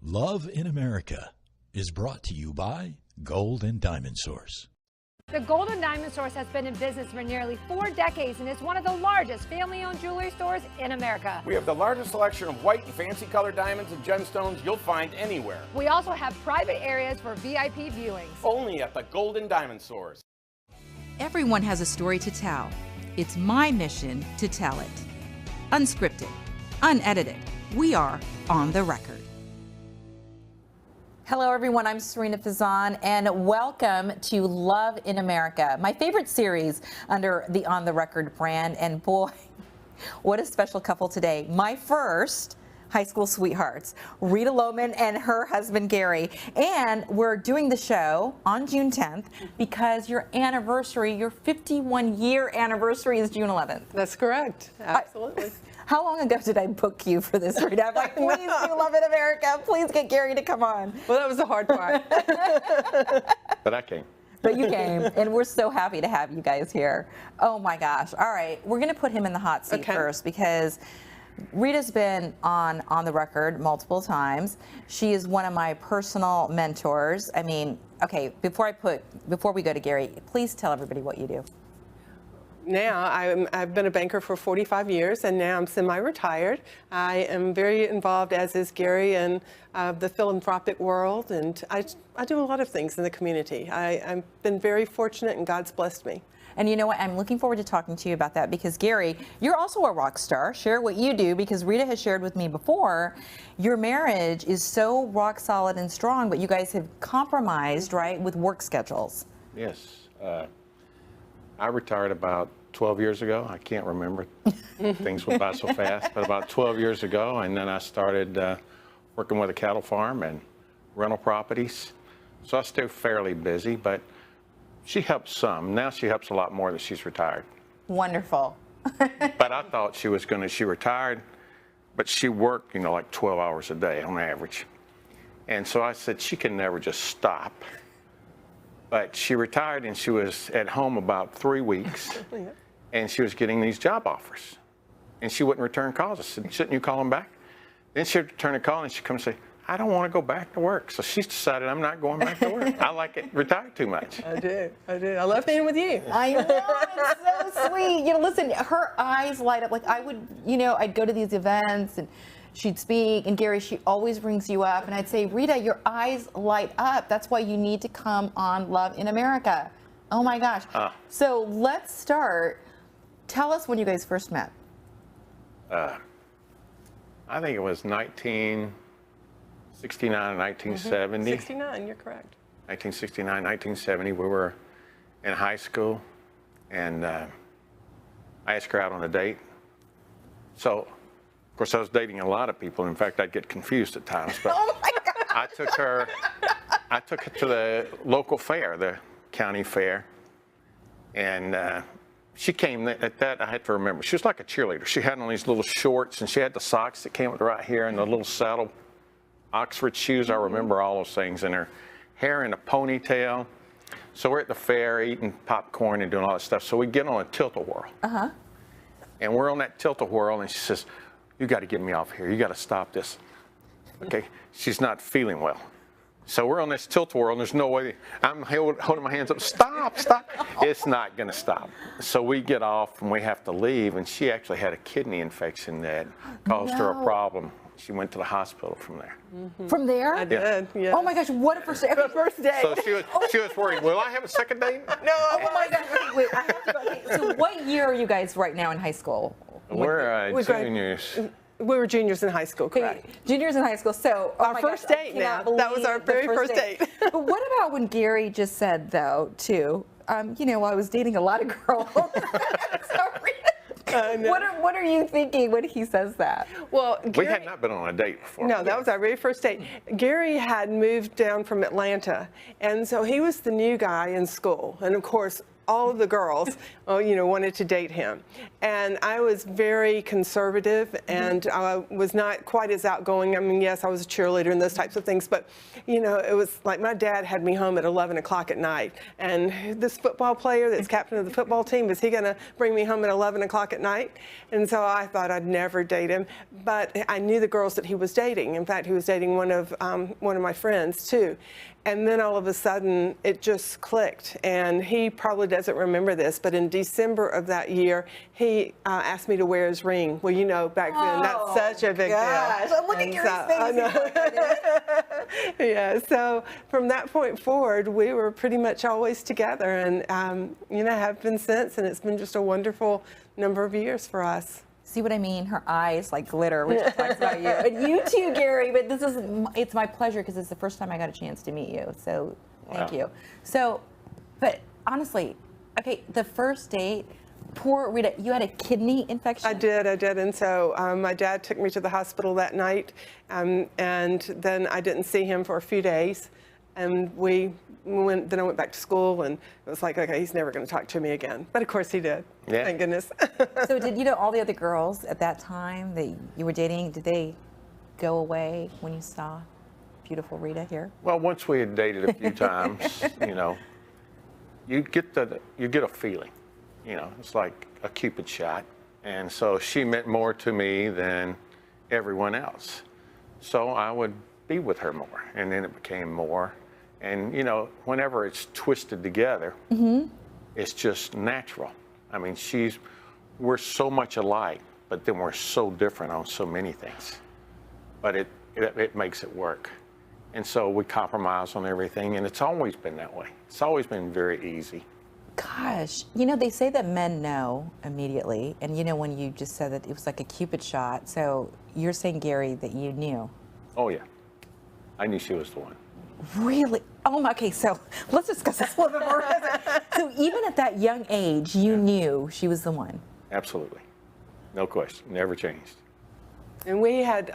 Love in America is brought to you by Gold and Diamond Source. The Gold and Diamond Source has been in business for nearly 4 decades and is one of the largest family-owned jewelry stores in America. We have the largest selection of white and fancy colored diamonds and gemstones you'll find anywhere. We also have private areas for VIP viewings. Only at the Gold and Diamond Source. Everyone has a story to tell. It's my mission to tell it. Unscripted, unedited. We are on the record. Hello, everyone. I'm Sarina Fazan, and welcome to Love in America, my favorite series under the On the Record brand. And boy, what a special couple today. My first high school sweethearts, Rita Lowman and her husband, Gary. And we're doing the show on June 10th because your anniversary, your 51-year anniversary is June 11th. That's correct. Absolutely. How long ago did I book you for this, Rita? I'm like, please do Love in America. Please get Gary to come on. Well, that was the hard part. But I came. But you came, and we're so happy to have you guys here. Oh my gosh. All right, we're going to put him in the hot seat first because Rita's been on the record multiple times. She is one of my personal mentors. I mean, okay, before we go to Gary, please tell everybody what you do. Now, I've been a banker for 45 years, and now I'm semi-retired. I am very involved, as is Gary, in the philanthropic world, and I do a lot of things in the community. I've been very fortunate, and God's blessed me. And you know what? I'm looking forward to talking to you about that because, Gary, you're also a rock star. Share what you do because Rita has shared with me before. Your marriage is so rock solid and strong, but you guys have compromised, right, with work schedules. Yes. I retired about 12 years ago. I can't remember. Things went by so fast, but about 12 years ago. And then I started working with a cattle farm and rental properties. So I stay fairly busy, but she helps some. Now she helps a lot more that she's retired. Wonderful. But I thought she retired, but she worked, like 12 hours a day on average. And so I said, she can never just stop. But she retired and she was at home about 3 weeks and she was getting these job offers and she wouldn't return calls. I said, shouldn't you call them back? Then she'd return a call and she'd come and say, I don't want to go back to work. So she's decided I'm not going back to work. I like it retired too much. I do. I love being with you. I know, it's so sweet. Listen, her eyes light up. Like I would, I'd go to these events and she'd speak, and Gary, she always brings you up, and I'd say, Rita, your eyes light up. That's why you need to come on Love in America. Oh my gosh. So let's start. Tell us when you guys first met. I think it was 1969 and 1970. 69, you're correct. 1969, 1970, we were in high school, and I asked her out on a date. So, of course, I was dating a lot of people. In fact, I'd get confused at times. But Oh my God. I took her to the local fair, the county fair, and she came at that. I had to remember. She was like a cheerleader. She had on these little shorts, and she had the socks that came with right here, and the little saddle Oxford shoes. I remember all those things, and her hair in a ponytail. So we're at the fair eating popcorn and doing all that stuff. So we get on a tilt-a-whirl. And we're on that tilt-a-whirl, and she says, you got to get me off here. You got to stop this. Okay, she's not feeling well. So we're on this tilt-a-whirl, and there's no way. I'm holding my hands up. Stop. It's not going to stop. So we get off, and we have to leave, and she actually had a kidney infection that caused her a problem. She went to the hospital from there. From there? I did, yes. Oh my gosh, what a first day. The first day. So she was worried, will I have a second date? No. Oh my gosh, wait, I have to go. Okay, so what year are you guys right now in high school? We're juniors. We were juniors in high school, correct? Juniors in high school. So Our first date now. That was our very first date. But what about when Gary just said, though, too, I was dating a lot of girls. Sorry. What are you thinking when he says that? Well, We had not been on a date before. No, that was our very first date. Gary had moved down from Atlanta, and so he was the new guy in school. And of course, all of the girls, wanted to date him. And I was very conservative, and I was not quite as outgoing. I mean, yes, I was a cheerleader and those types of things, but, it was like my dad had me home at 11 o'clock at night. And this football player that's captain of the football team, is he going to bring me home at 11 o'clock at night? And so I thought I'd never date him. But I knew the girls that he was dating. In fact, he was dating one of my friends, too. And then all of a sudden, it just clicked. And he probably doesn't remember this, but in December of that year, he asked me to wear his ring. Well, back then, that's such a big deal. Look at your face. Yeah, so from that point forward, we were pretty much always together, and, have been since. And it's been just a wonderful number of years for us. See what I mean? Her eyes like glitter, which talks about you. And you too, Gary, but it's my pleasure because it's the first time I got a chance to meet you. So thank you. So, but honestly, okay, the first date, poor Rita, you had a kidney infection? I did. And so my dad took me to the hospital that night, and then I didn't see him for a few days. And then I went back to school, and it was like, okay, he's never going to talk to me again. But of course he did. Yeah. Thank goodness. So did all the other girls at that time that you were dating, did they go away when you saw beautiful Rita here? Well, once we had dated a few times, you get a feeling. It's like a Cupid shot. And so she meant more to me than everyone else. So I would be with her more, and then it became more. And, whenever it's twisted together, it's just natural. I mean, we're so much alike, but then we're so different on so many things. But it makes it work. And so we compromise on everything, and it's always been that way. It's always been very easy. Gosh, they say that men know immediately, and when you just said that it was like a Cupid shot, so you're saying, Gary, that you knew? Oh, yeah. I knew she was the one. Really? Oh, okay, so let's discuss this a little bit more. So even at that young age, you knew she was the one? Absolutely. No question. Never changed. And we had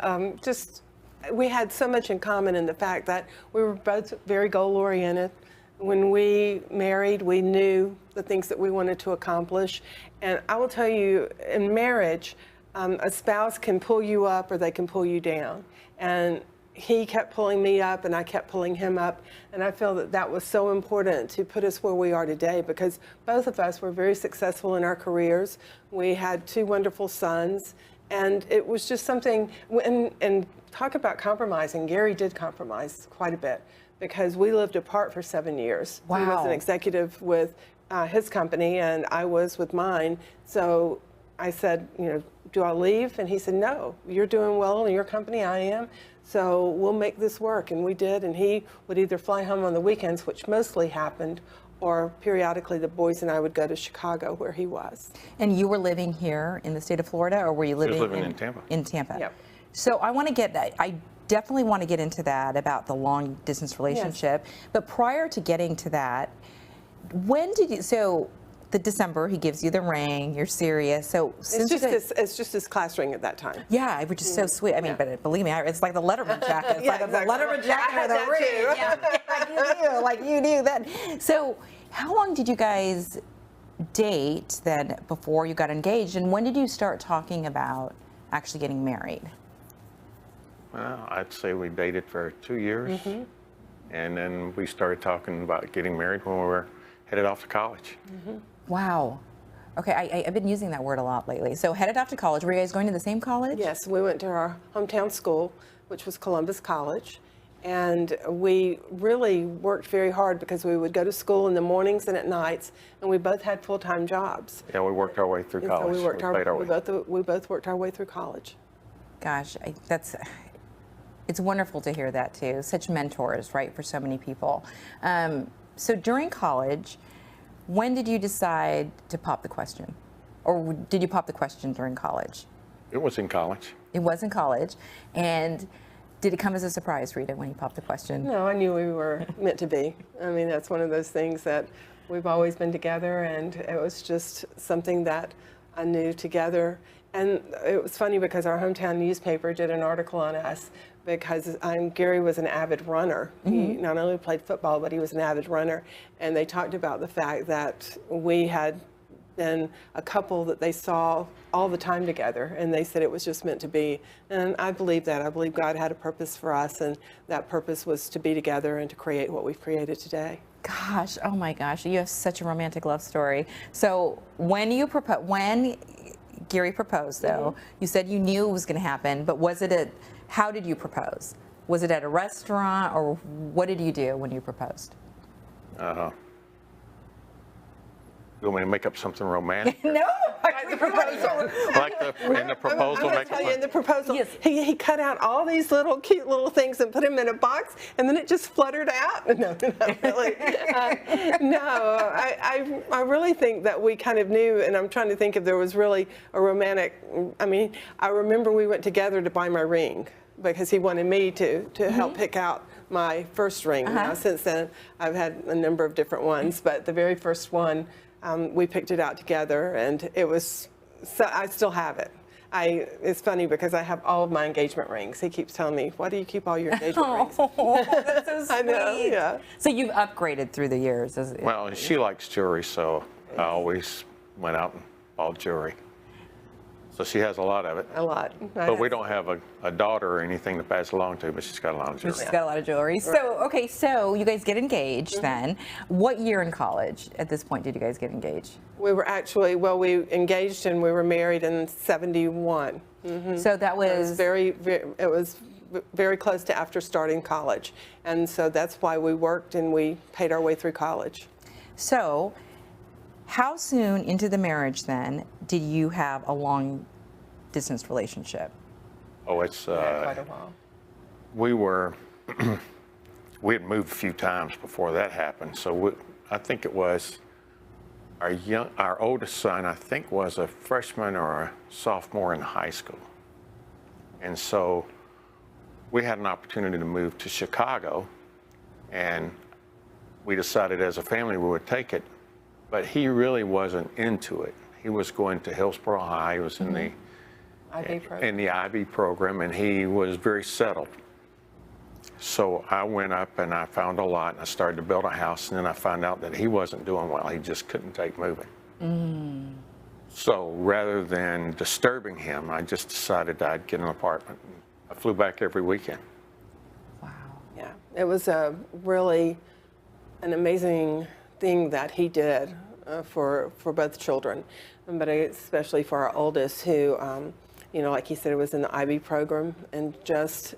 we had so much in common in the fact that we were both very goal-oriented. When we married, we knew the things that we wanted to accomplish. And I will tell you, in marriage, a spouse can pull you up or they can pull you down. And he kept pulling me up, and I kept pulling him up. And I feel that was so important to put us where we are today, because both of us were very successful in our careers. We had 2 wonderful sons. And it was just something, and talk about compromising. Gary did compromise quite a bit, because we lived apart for 7 years. Wow. He was an executive with his company, and I was with mine. So I said, do I leave? And he said, no, you're doing well in your company, I am. So we'll make this work. And we did. And he would either fly home on the weekends, which mostly happened, or periodically the boys and I would go to Chicago, where he was. And you were living here in the state of Florida, or were you living, in Tampa? In Tampa. Yep. So I want to get that. I definitely want to get into that about the long distance relationship. Yes. But prior to getting to that, when did you, so the December, he gives you the ring, you're serious. So since it's just his class ring at that time. Yeah, which is so sweet. I mean, but believe me, it's like the Letterman jacket. It's yeah, like exactly. the Letterman jacket with a ring. Yeah, like you knew that. So how long did you guys date then before you got engaged? And when did you start talking about actually getting married? Well, I'd say we dated for 2 years. Mm-hmm. And then we started talking about getting married when we were headed off to college. Mm-hmm. Wow. Okay, I've been using that word a lot lately. So headed off to college. Were you guys going to the same college? Yes, we went to our hometown school, which was Columbus College. And we really worked very hard, because we would go to school in the mornings and at nights, and we both had full-time jobs. Yeah, we worked our way through college. So we both worked our way through college. Gosh, it's wonderful to hear that too. Such mentors, right, for so many people. So during college, when did you decide to pop the question? Or did you pop the question during college? It was in college. It was in college. And did it come as a surprise, Rita, when you popped the question? No, I knew we were meant to be. I mean, that's one of those things that we've always been together, and it was just something that I knew together. And it was funny because our hometown newspaper did an article on us because Gary was an avid runner. He not only played football, but he was an avid runner. And they talked about the fact that we had been a couple that they saw all the time together, and they said it was just meant to be. And I believe that. I believe God had a purpose for us, and that purpose was to be together and to create what we've created today. Gosh, oh my gosh, you have such a romantic love story. So when Gary proposed, though, you said you knew it was going to happen, but how did you propose? Was it at a restaurant, or what did you do when you proposed? You want me to make up something romantic? No, Like the proposal. In the proposal, I'm make tell you, in up. the proposal, Yes. he cut out all these little cute little things and put them in a box, and then it just fluttered out. No, not really. No, I really think that we kind of knew, and I'm trying to think if there was really a romantic. I mean, I remember we went together to buy my ring because he wanted me to help pick out my first ring. Now, since then, I've had a number of different ones, but the very first one, we picked it out together, and it was. So I still have it. It's funny because I have all of my engagement rings. He keeps telling me, "Why do you keep all your engagement rings?" Oh, that's so sweet. I know, yeah. So you've upgraded through the years. Well, she likes jewelry, so I always went out and bought jewelry. So she has a lot of it. A lot. But we don't have a daughter or anything to pass along to, but she's got a lot of jewelry. She's got a lot of jewelry. So, okay, so you guys get engaged then. What year in college at this point did you guys get engaged? We were actually, well, we engaged and we were married in '71. So that was It was very close to after starting college. And so that's why we worked and we paid our way through college. So how soon into the marriage then did you have a long distance relationship? Oh, it's, Quite a while. we had moved a few times before that happened. So I think it was our oldest son, I think, was a freshman or a sophomore in high school. And so we had an opportunity to move to Chicago, and we decided as a family we would take it. But he really wasn't into it. He was going to Hillsborough High. He was in the IB program, and he was very settled. So I went up and I found a lot, and I started to build a house, and then I found out that he wasn't doing well. He just couldn't take moving. So rather than disturbing him, I just decided I'd get an apartment. I flew back every weekend. Wow. Yeah, it was really an amazing thing that he did for both children, but especially for our oldest, who, like he said, was in the IB program, and just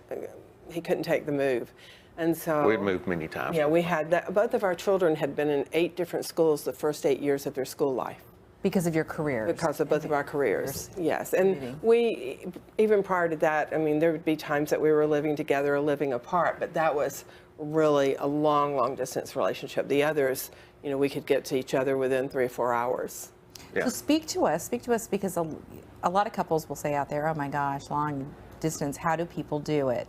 he couldn't take the move. And so we'd moved many times. Yeah, we had that. Both of our children had been in 8 different schools the first 8 years of their school life. Because of your careers? Because of both of our careers, yes. And we, even prior to that, I mean, there would be times that we were living together or living apart, but that was really a long, long distance relationship. The others, we could get to each other within 3 or 4 hours. Yeah. So speak to us because a lot of couples will say out there, oh my gosh, long distance, how do people do it?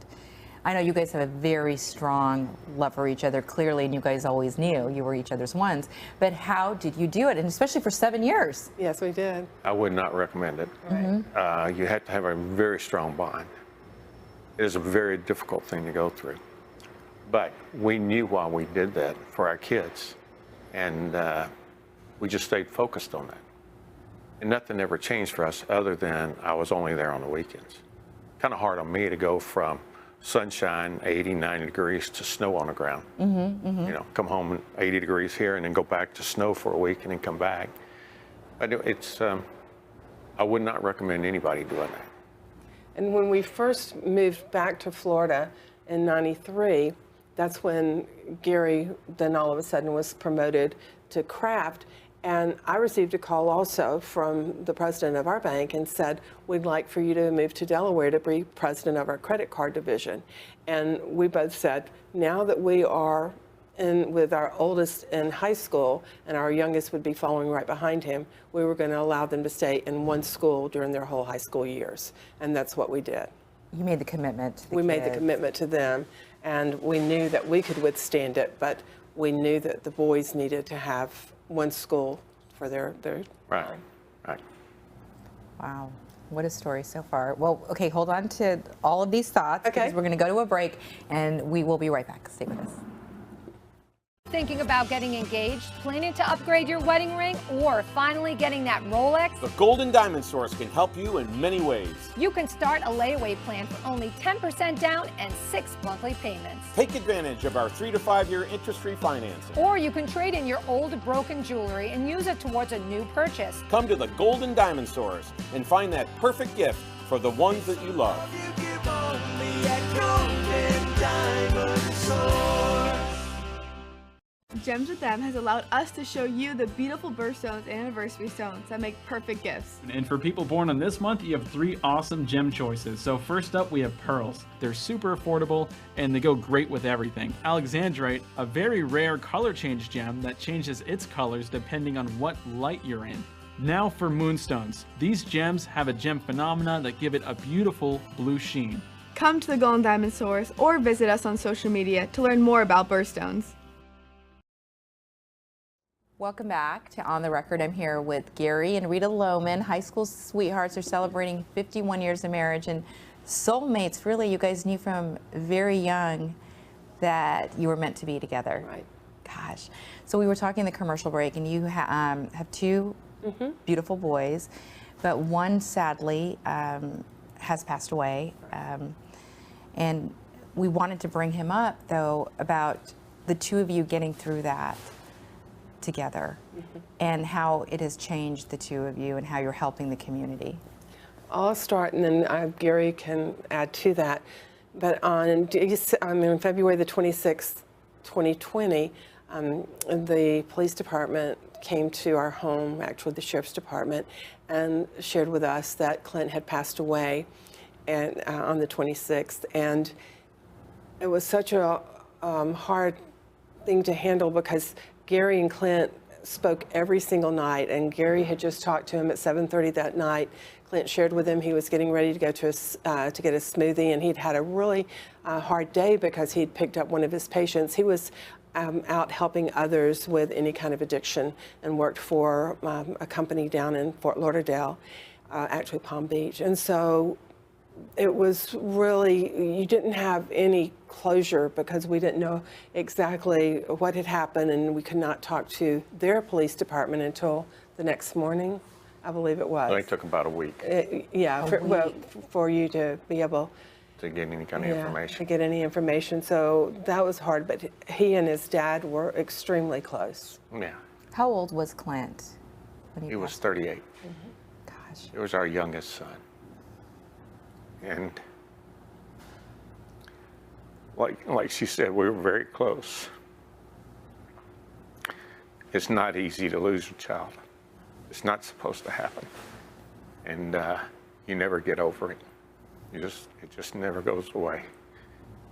I know you guys have a very strong love for each other, clearly, and you guys always knew you were each other's ones. But how did you do it, and especially for 7 years? Yes, we did. I would not recommend it. Right. You have to have a very strong bond. It is a very difficult thing to go through. But we knew why we did that for our kids, and we just stayed focused on that. And nothing ever changed for us other than I was only there on the weekends. Kind of hard on me to go from sunshine, 80, 90 degrees, to snow on the ground. Come home 80 degrees here and then go back to snow for a week and then come back. But I would not recommend anybody doing that. And when we first moved back to Florida in '93, that's when Gary then all of a sudden was promoted to craft. And I received a call also from the president of our bank and said, we'd like for you to move to Delaware to be president of our credit card division. And we both said, now that we are with our oldest in high school and our youngest would be following right behind him, we were going to allow them to stay in one school during their whole high school years. And that's what we did. You made the commitment to the We kids. made the commitment to them, and we knew that we could withstand it, but we knew that the boys needed to have one school for their Right. Wow. What a story so far. Well, okay, hold on to all of these thoughts because we're going to go to a break and we will be right back. Stay with us. Thinking about getting engaged, planning to upgrade your wedding ring, or finally getting that Rolex? The Gold and Diamond Source can help you in many ways. You can start a layaway plan for only 10% down and 6 monthly payments. Take advantage of our 3 to 5 year interest-free financing. Or you can trade in your old broken jewelry and use it towards a new purchase. Come to the Gold and Diamond Source and find that perfect gift for the ones that you love. Gems with Them has allowed us to show you the beautiful birthstones and anniversary stones that make perfect gifts. And for people born on this month, you have 3 awesome gem choices. So first up, we have pearls. They're super affordable and they go great with everything. Alexandrite, a very rare color change gem that changes its colors depending on what light you're in. Now for moonstones. These gems have a gem phenomena that give it a beautiful blue sheen. Come to the Gold and Diamond Source or visit us on social media to learn more about birthstones. Welcome back to On the Record. I'm here with Gary and Rita Lowman. High school sweethearts are celebrating 51 years of marriage and soulmates. Really, you guys knew from very young that you were meant to be together. Right. Gosh. So we were talking in the commercial break, and you have 2 beautiful boys, but one sadly has passed away. And we wanted to bring him up, though, about the 2 of you getting through that together and how it has changed the 2 of you and how you're helping the community. I'll start and then Gary can add to that. But on February the 26th, 2020, the police department came to our home, actually the sheriff's department, and shared with us that Clint had passed away and, on the 26th. And it was such a hard thing to handle because Gary and Clint spoke every single night, and Gary had just talked to him at 7:30 that night. Clint shared with him he was getting ready to go to get a smoothie, and he'd had a really hard day because he'd picked up one of his patients. He was out helping others with any kind of addiction and worked for a company down in Fort Lauderdale, actually Palm Beach. And so it was really, you didn't have any closure because we didn't know exactly what had happened, and we could not talk to their police department until the next morning, I believe it was. Well, it took about a week. For you to be able to get any kind of information. To get any information. So that was hard, but he and his dad were extremely close. Yeah. How old was Clint when he was 38. Gosh. He was our youngest son. And like she said, we were very close. It's not easy to lose a child. It's not supposed to happen. And you never get over it. It just never goes away.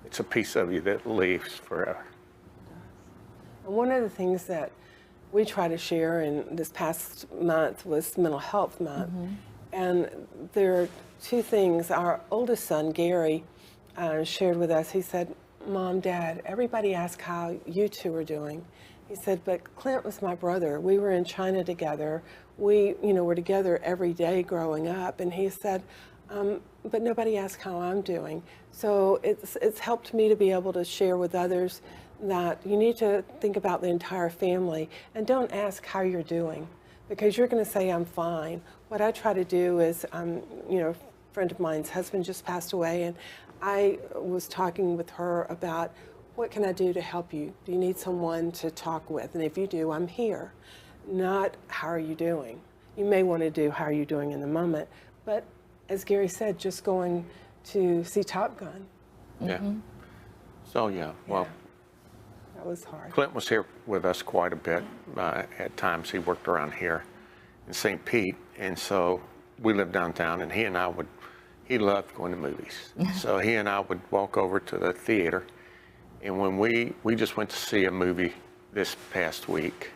It's a piece of you that leaves forever. One of the things that we try to share in this past month was Mental Health Month. And there are 2 things. Our oldest son, Gary, shared with us. He said, Mom, Dad, everybody asks how you 2 are doing. He said, but Clint was my brother. We were in China together. We, were together every day growing up. And he said, but nobody asks how I'm doing. So it's helped me to be able to share with others that you need to think about the entire family and don't ask how you're doing, because you're going to say, I'm fine. What I try to do is, a friend of mine's husband just passed away, and I was talking with her about what can I do to help you? Do you need someone to talk with? And if you do, I'm here. Not how are you doing? You may want to do how are you doing in the moment, but as Gary said, just going to see Top Gun. Yeah. So well, that was hard. Clint was here with us quite a bit. At times he worked around here in St. Pete, and so we lived downtown, and he loved going to movies. So he and I would walk over to the theater, and when we just went to see a movie this past week,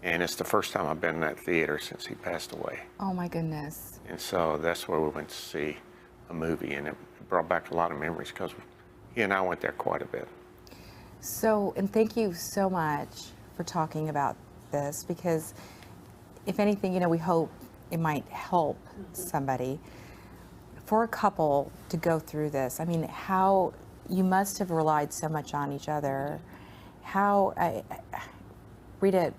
and it's the first time I've been in that theater since he passed away. Oh my goodness. And so that's where we went to see a movie, and it brought back a lot of memories because he and I went there quite a bit. So, and thank you so much for talking about this, because if anything, we hope it might help somebody. For a couple to go through this, I mean, how you must have relied so much on each other. Rita,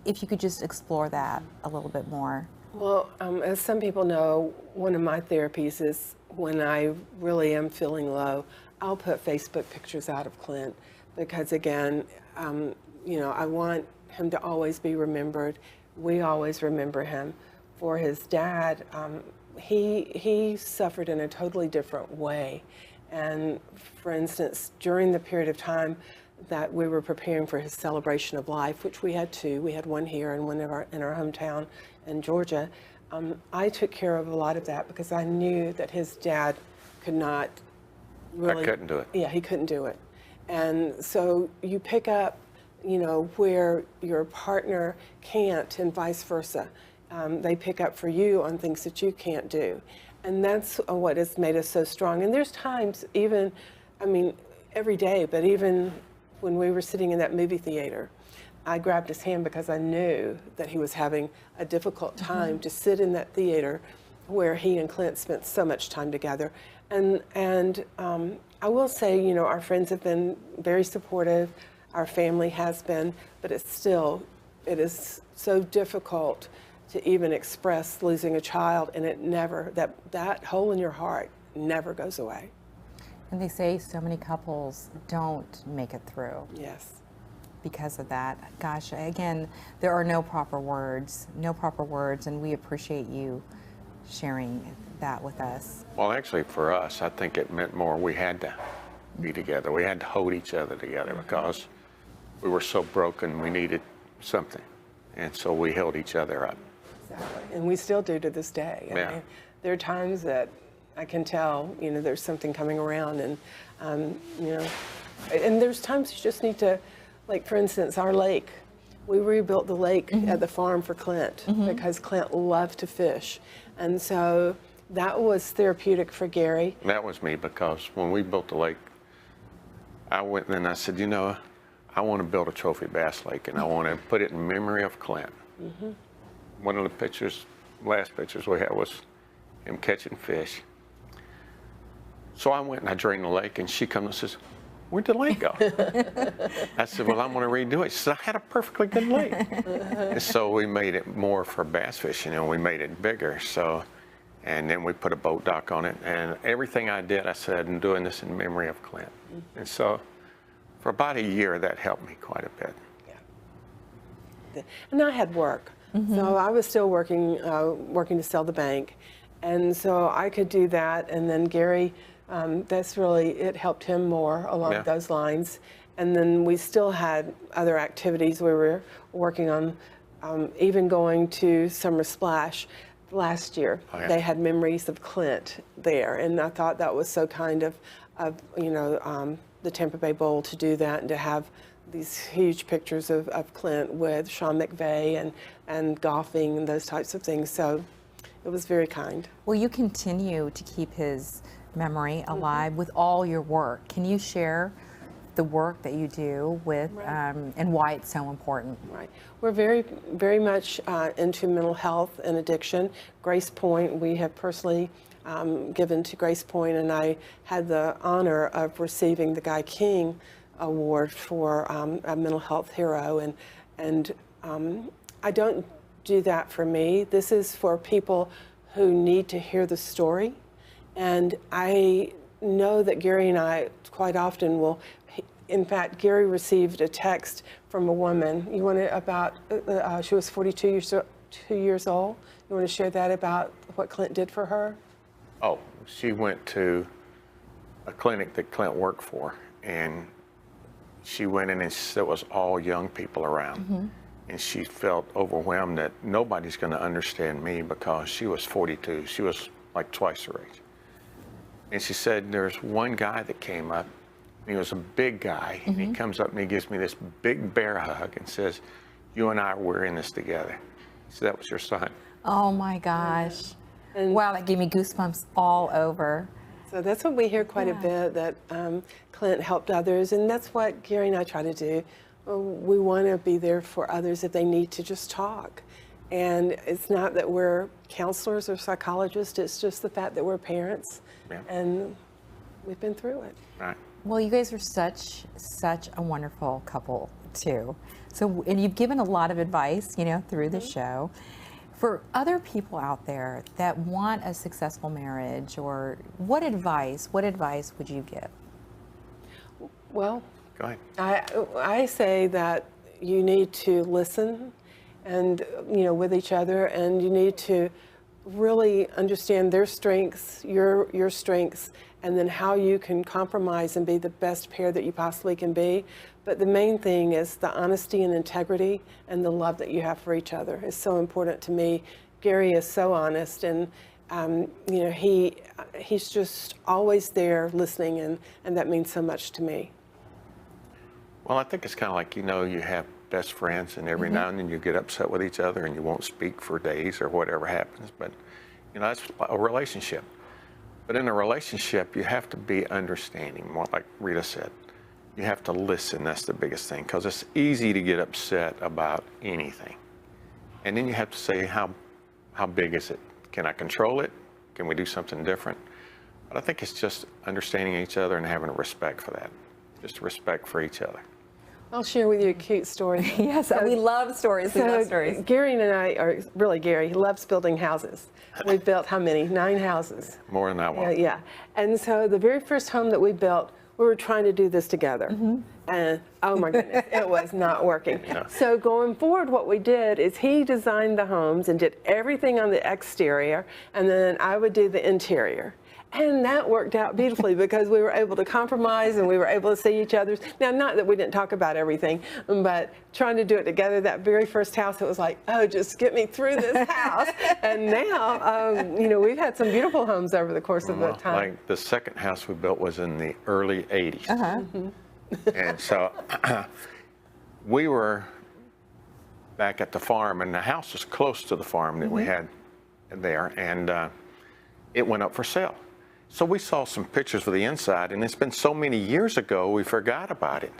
if you could just explore that a little bit more. Well, as some people know, one of my therapies is when I really am feeling low, I'll put Facebook pictures out of Clint because, again, you know, I want him to always be remembered. We always remember him. For his dad, he suffered in a totally different way. And for instance, during the period of time that we were preparing for his celebration of life, which we had two, we had one here and one in our hometown in Georgia, I took care of a lot of that because I knew that his dad could not really... I couldn't do it. Yeah, he couldn't do it. And so you pick up, you know, where your partner can't and vice versa. They pick up for you on things that you can't do. And that's what has made us so strong. And there's times even, I mean, every day, but even when we were sitting in that movie theater, I grabbed his hand because I knew that he was having a difficult time to sit in that theater where he and Clint spent so much time together. And I will say, you know, our friends have been very supportive, our family has been, but it is so difficult to even express losing a child, and it never, that hole in your heart never goes away. And they say so many couples don't make it through. Yes. Because of that. Gosh, again, there are no proper words, and we appreciate you sharing that with us. Well, actually, for us, I think it meant more. We had to be together. We had to hold each other together because we were so broken. We needed something, and so we held each other up. Exactly, and we still do to this day. Yeah. I mean, there are times that I can tell, you know, there's something coming around, and you know, and there's times you just need to, like for instance, our lake. We rebuilt the lake at the farm for Clint because Clint loved to fish, and so that was therapeutic for Gary. That was me because when we built the lake, I went and I said, you know, I want to build a trophy bass lake, and I want to put it in memory of Clint. One of the pictures, last pictures we had was him catching fish. So I went and I drained the lake, and she comes and says, where'd the lake go? I said, well, I'm going to redo it. She said, I had a perfectly good lake. And so we made it more for bass fishing, and we made it bigger. So, and then we put a boat dock on it, and everything I did, I said, I'm doing this in memory of Clint. And so for about a year, that helped me quite a bit. Yeah. And I had work. So I was still working to sell the bank. And so I could do that. And then Gary, that's really, it helped him more along those lines. And then we still had other activities. We were working on even going to Summer Splash last year. They had memories of Clint there. And I thought that was so kind of you know, the Tampa Bay Bowl to do that and to have these huge pictures of Clint with Sean McVay and golfing and those types of things. So it was very kind. Well, you continue to keep his memory alive with all your work. Can you share the work that you do with and why it's so important? Right. We're very, very much into mental health and addiction. Grace Point, we have personally given to Grace Point, and I had the honor of receiving the Guy King Award for a mental health hero, and I don't do that for me. This is for people who need to hear the story, and I know that Gary and I quite often will. In fact, Gary received a text from a woman. You want to about she was 42 years old. You want to share that about what Clint did for her? Oh, she went to a clinic that Clint worked for, and she went in and it was all young people around. And she felt overwhelmed that nobody's going to understand me because she was 42. She was like twice her age. And she said there's one guy that came up, and he was a big guy, and he comes up and he gives me this big bear hug and says, you and I, we're in this together. So that was your son. Oh my gosh. And wow, that gave me goosebumps all over. So that's what we hear quite a bit, that Clint helped others, and that's what Gary and I try to do. We want to be there for others if they need to just talk. And it's not that we're counselors or psychologists, it's just the fact that we're parents. Yeah. And we've been through it. Right. Well, you guys are such a wonderful couple too. So, and you've given a lot of advice, you know, through the show. For other people out there that want a successful marriage, or what advice would you give? Well, Go ahead. I say that you need to listen and, you know, with each other, and you need to really understand their strengths, your strengths, and then how you can compromise and be the best pair that you possibly can be. But the main thing is the honesty and integrity and the love that you have for each other is so important to me. Gary is so honest, and you know, he's just always there listening, and that means so much to me. Well, I think it's kind of like, you know, you have best friends, and every now and then you get upset with each other and you won't speak for days or whatever happens. But, you know, that's a relationship. But in a relationship, you have to be understanding, more like Rita said. You have to listen. That's the biggest thing, because it's easy to get upset about anything. And then you have to say, how big is it? Can I control it? Can we do something different? But I think it's just understanding each other and having a respect for that. Just respect for each other. I'll share with you a cute story. Yes, we love stories. We love stories. Gary and I are really Gary. He loves building houses. We've built how many? 9 houses. More than I want. Yeah. And so the very first home that we built, we were trying to do this together. And oh my goodness, it was not working. Yeah. So going forward, what we did is he designed the homes and did everything on the exterior, and then I would do the interior. And that worked out beautifully because we were able to compromise and we were able to see each other's. Now, not that we didn't talk about everything, but trying to do it together, that very first house, it was like, oh, just get me through this house. And now, you know, we've had some beautiful homes over the course of the time. Like the second house we built was in the early 80s. And so we were back at the farm, and the house was close to the farm that we had there, and it went up for sale. So we saw some pictures of the inside, and it's been so many years ago, we forgot about it.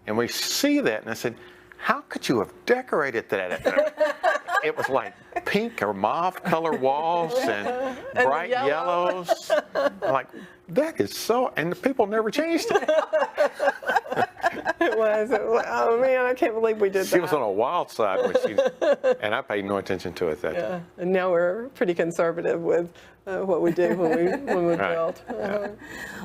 And we see that, and I said, how could you have decorated that? It was like pink or mauve color walls and bright yellows. Like, that is so, and the people never changed it. It was, oh man, I can't believe we did that. She was on a wild side when she, and I paid no attention to it that time. And now we're pretty conservative with what we do when we build.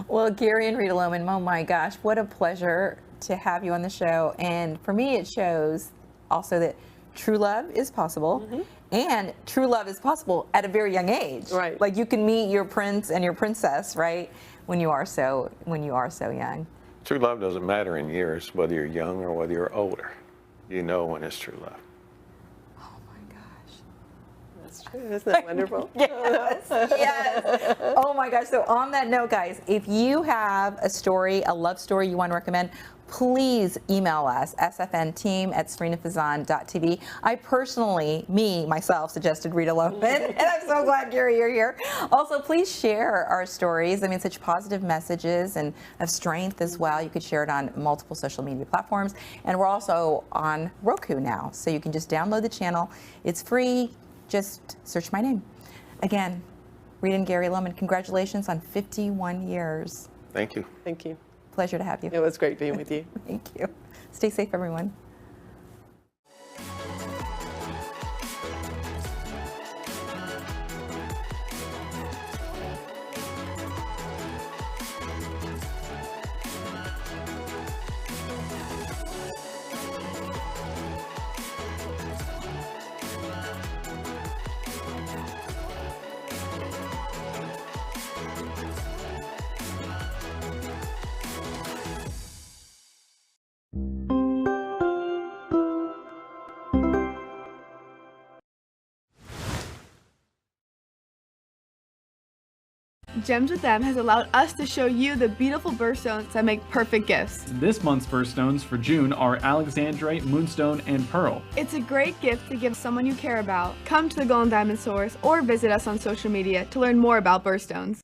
Well, Gary and Rita Lowman, oh my gosh, what a pleasure to have you on the show. And for me, it shows also that true love is possible, and true love is possible at a very young age. Right. Like you can meet your prince and your princess, right, when you are so young. True love doesn't matter in years, whether you're young or whether you're older. You know when it's true love. Oh my gosh. That's true. Isn't that wonderful? Yes, yes. Oh my gosh. So on that note, guys, if you have a story, a love story you want to recommend, please email us, sfnteam@sarinafazan.tv. I personally, myself, suggested Rita Lowman, and I'm so glad, Gary, you're here. Also, please share our stories. I mean, such positive messages and of strength as well. You could share it on multiple social media platforms. And we're also on Roku now, so you can just download the channel. It's free. Just search my name. Again, Rita and Gary Lowman, congratulations on 51 years. Thank you. Thank you. Pleasure to have you. It was great being with you. Thank you. Stay safe, everyone. Gems with Them has allowed us to show you the beautiful birthstones that make perfect gifts. This month's birthstones for June are Alexandrite, Moonstone, and Pearl. It's a great gift to give someone you care about. Come to the Gold and Diamond Source or visit us on social media to learn more about birthstones.